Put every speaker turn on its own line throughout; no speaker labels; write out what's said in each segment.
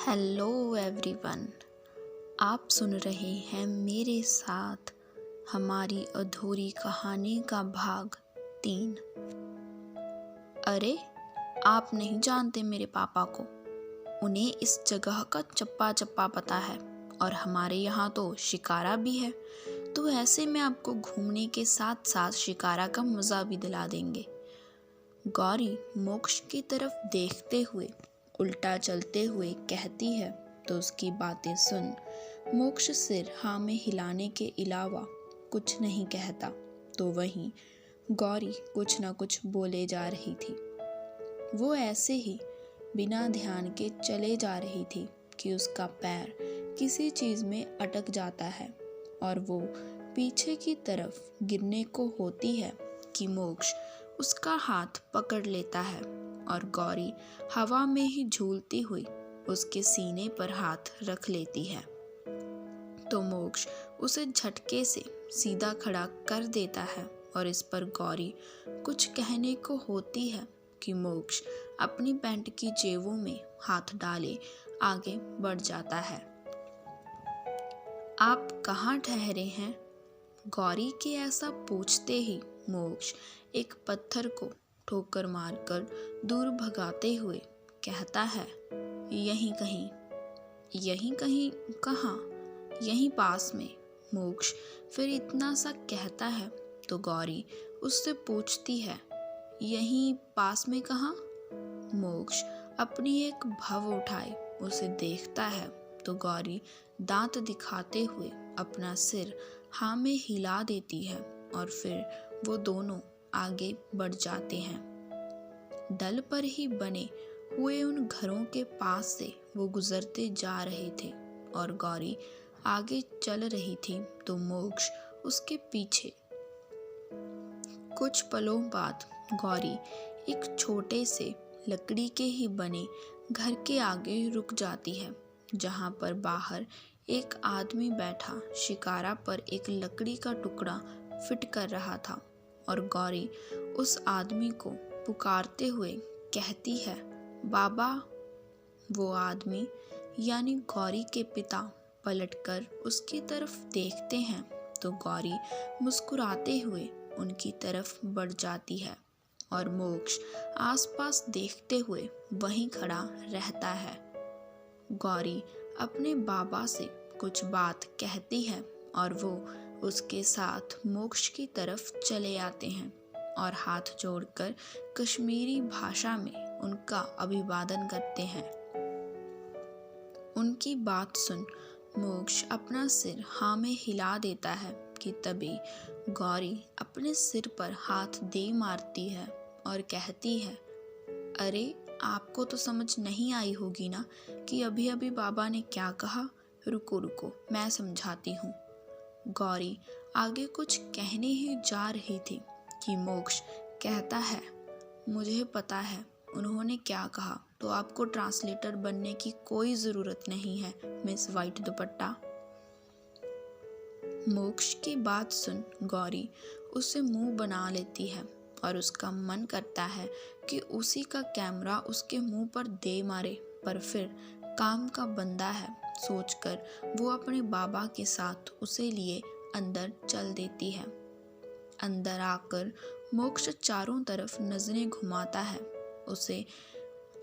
Hello everyone. आप सुन रहे हैं मेरे साथ हमारी अधूरी कहानी का भाग 3। अरे, आप नहीं जानते मेरे पापा को। उन्हें इस जगह का चप्पा चप्पा पता है और हमारे यहाँ तो शिकारा भी है। तो ऐसे में आपको घूमने के साथ साथ शिकारा का मज़ा भी दिला देंगे। गौरी मोक्ष की तरफ देखते हुए उल्टा चलते हुए कहती है तो उसकी बातें सुन मोक्ष सिर हाँ में हिलाने के अलावा कुछ नहीं कहता। तो वहीं गौरी कुछ न कुछ बोले जा रही थी। वो ऐसे ही बिना ध्यान के चले जा रही थी कि उसका पैर किसी चीज़ में अटक जाता है और वो पीछे की तरफ गिरने को होती है कि मोक्ष उसका हाथ पकड़ लेता है और गौरी हवा में ही झूलती हुई उसके सीने पर हाथ रख लेती है। तो मोक्ष उसे झटके से सीधा खड़ा कर देता है और इस पर गौरी कुछ कहने को होती है कि मोक्ष अपनी पैंट की जेबों में हाथ डाले आगे बढ़ जाता है। आप कहाँ ठहरे हैं? गौरी के ऐसा पूछते ही मोक्ष एक पत्थर को ठोकर मारकर दूर भगाते हुए कहता है, यहीं कहीं। यहीं कहीं कहाँ? यहीं पास में। मोक्ष फिर इतना सा कहता है तो गौरी उससे पूछती है, यहीं पास में कहाँ? मोक्ष अपनी एक भव उठाए उसे देखता है तो गौरी दांत दिखाते हुए अपना सिर हाँ में हिला देती है और फिर वो दोनों आगे बढ़ जाते हैं। डल पर ही बने हुए उन घरों के पास से वो गुजरते जा रहे थे और गौरी आगे चल रही थी तो मोक्ष उसके पीछे। कुछ पलों बाद गौरी एक छोटे से लकड़ी के ही बने घर के आगे रुक जाती है, जहाँ पर बाहर एक आदमी बैठा शिकारा पर एक लकड़ी का टुकड़ा फिट कर रहा था और गौरी उस आदमी को पुकारते हुए कहती है, बाबा। वो आदमी यानी गौरी के पिता पलटकर उसकी तरफ देखते हैं तो गौरी मुस्कुराते हुए उनकी तरफ बढ़ जाती है और मोक्ष आसपास देखते हुए वहीं खड़ा रहता है। गौरी अपने बाबा से कुछ बात कहती है और वो उसके साथ मोक्ष की तरफ चले आते हैं और हाथ जोड़कर कश्मीरी भाषा में उनका अभिवादन करते हैं। उनकी बात सुन मोक्ष अपना सिर हाँ में हिला देता है कि तभी गौरी अपने सिर पर हाथ दे मारती है और कहती है, अरे, आपको तो समझ नहीं आई होगी ना कि अभी अभी बाबा ने क्या कहा। रुको रुको, मैं समझाती हूँ। गौरी आगे कुछ कहने ही जा रही थी कि मोक्ष कहता है, मुझे पता है उन्होंने क्या कहा, तो आपको ट्रांसलेटर बनने की कोई ज़रूरत नहीं है मिस वाइट दुपट्टा। मोक्ष की बात सुन गौरी उसे मुंह बना लेती है और उसका मन करता है कि उसी का कैमरा उसके मुंह पर दे मारे, पर फिर काम का बंदा है सोचकर वो अपने बाबा के साथ उसे लिए अंदर चल देती है। अंदर आकर मोक्ष चारों तरफ नजरें घुमाता है। उसे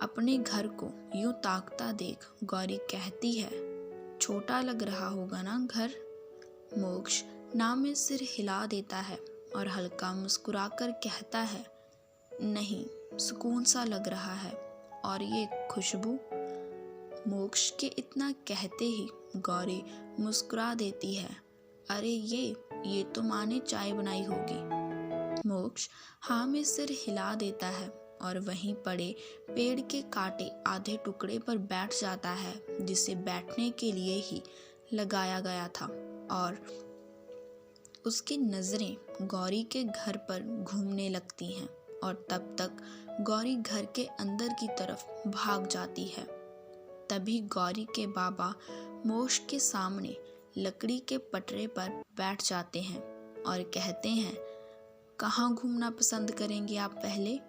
अपने घर को यूं ताकता देख गौरी कहती है, छोटा लग रहा होगा ना घर? मोक्ष ना में सिर हिला देता है और हल्का मुस्कुराकर कहता है, नहीं, सुकून सा लग रहा है। और ये खुशबू? मोक्ष के इतना कहते ही गौरी मुस्कुरा देती है, अरे ये तो माँ ने चाय बनाई होगी। मोक्ष हाँ में सिर हिला देता है और वहीं पड़े पेड़ के काटे आधे टुकड़े पर बैठ जाता है, जिसे बैठने के लिए ही लगाया गया था और उसकी नज़रें गौरी के घर पर घूमने लगती हैं और तब तक गौरी घर के अंदर की तरफ भाग जाती है। तभी गौरी के बाबा मोक्ष के सामने लकड़ी के पटरे पर बैठ जाते हैं और कहते हैं, कहाँ घूमना पसंद करेंगे आप पहले?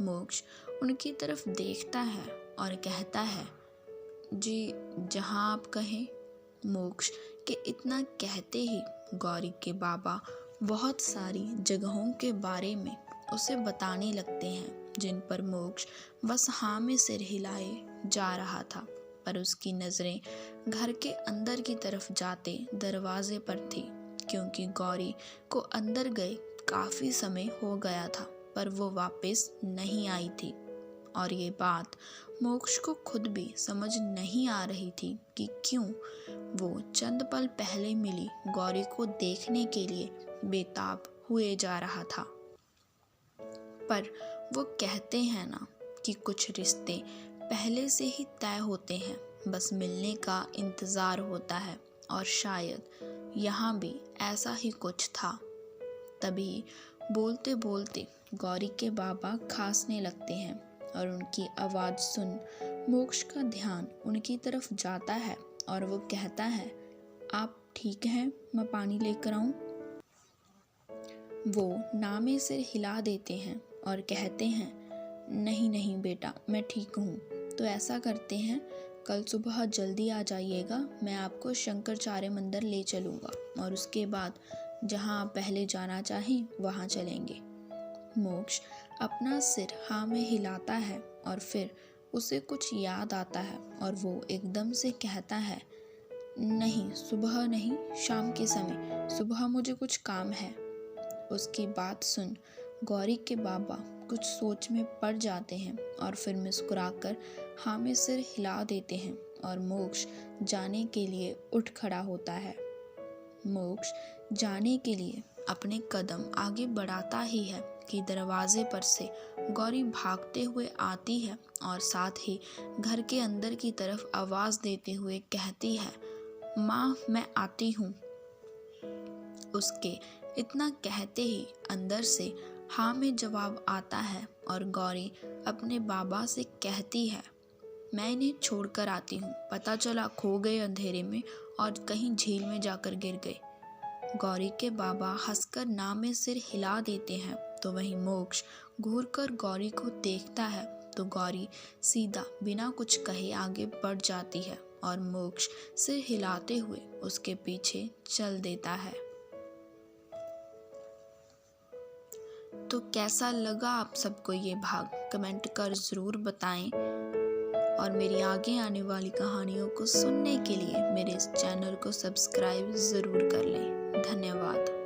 मोक्ष उनकी तरफ देखता है और कहता है, जी, जहाँ आप कहें। मोक्ष के इतना कहते ही गौरी के बाबा बहुत सारी जगहों के बारे में उसे बताने लगते हैं, जिन पर मोक्ष बस हाँ में सिर हिलाए जा रहा था। पर उसकी नज़रें घर के अंदर की तरफ जाते दरवाजे पर थी, क्योंकि गौरी को अंदर गए काफ़ी समय हो गया था, पर वो वापस नहीं आई थी। और ये बात मोक्ष को खुद भी समझ नहीं आ रही थी कि क्यों वो चंद पल पहले मिली गौरी को देखने के लिए बेताब हुए जा रहा था। पर वो कहते हैं ना कि कुछ रिश्ते पहले से ही तय होते हैं, बस मिलने का इंतज़ार होता है। और शायद यहाँ भी ऐसा ही कुछ था। तभी बोलते बोलते गौरी के बाबा खांसने लगते हैं और उनकी आवाज़ सुन मोक्ष का ध्यान उनकी तरफ जाता है और वो कहता है, आप ठीक हैं? मैं पानी लेकर आऊं? वो ना में सिर हिला देते हैं और कहते हैं, नहीं नहीं बेटा, मैं ठीक हूँ। तो ऐसा करते हैं, कल सुबह जल्दी आ जाइएगा, मैं आपको शंकराचार्य मंदिर ले चलूँगा और उसके बाद जहाँ आप पहले जाना चाहें वहाँ चलेंगे। मोक्ष अपना सिर हाँ में हिलाता है और फिर उसे कुछ याद आता है और वो एकदम से कहता है, नहीं सुबह नहीं, शाम के समय, सुबह मुझे कुछ काम है। उसकी बात सुन गौरी के बाबा कुछ सोच में पड़ जाते हैं और फिर मुस्कुराकर हाँ में सिर हिला देते हैं और मोक्ष जाने के लिए उठ खड़ा होता है। मोक्ष जाने के लिए अपने कदम आगे बढ़ाता ही है कि दरवाजे पर से गौरी भागते हुए आती है और साथ ही घर के अंदर की तरफ आवाज़ देते हुए कहती है, माँ मैं आती हूँ। उसके इतना कहते ही अंदर से हाँ में जवाब आता है और गौरी अपने बाबा से कहती है, मैं इन्हें छोड़कर आती हूँ, पता चला खो गए अंधेरे में और कहीं झील में जाकर गिर गए। गौरी के बाबा हंसकर ना में सिर हिला देते हैं। तो वहीं मोक्ष घूरकर गौरी को देखता है तो गौरी सीधा बिना कुछ कहे आगे बढ़ जाती है और मोक्ष सिर हिलाते हुए उसके पीछे चल देता है। तो कैसा लगा आप सबको ये भाग, कमेंट कर ज़रूर बताएं और मेरी आगे आने वाली कहानियों को सुनने के लिए मेरे इस चैनल को सब्सक्राइब ज़रूर कर लें। धन्यवाद।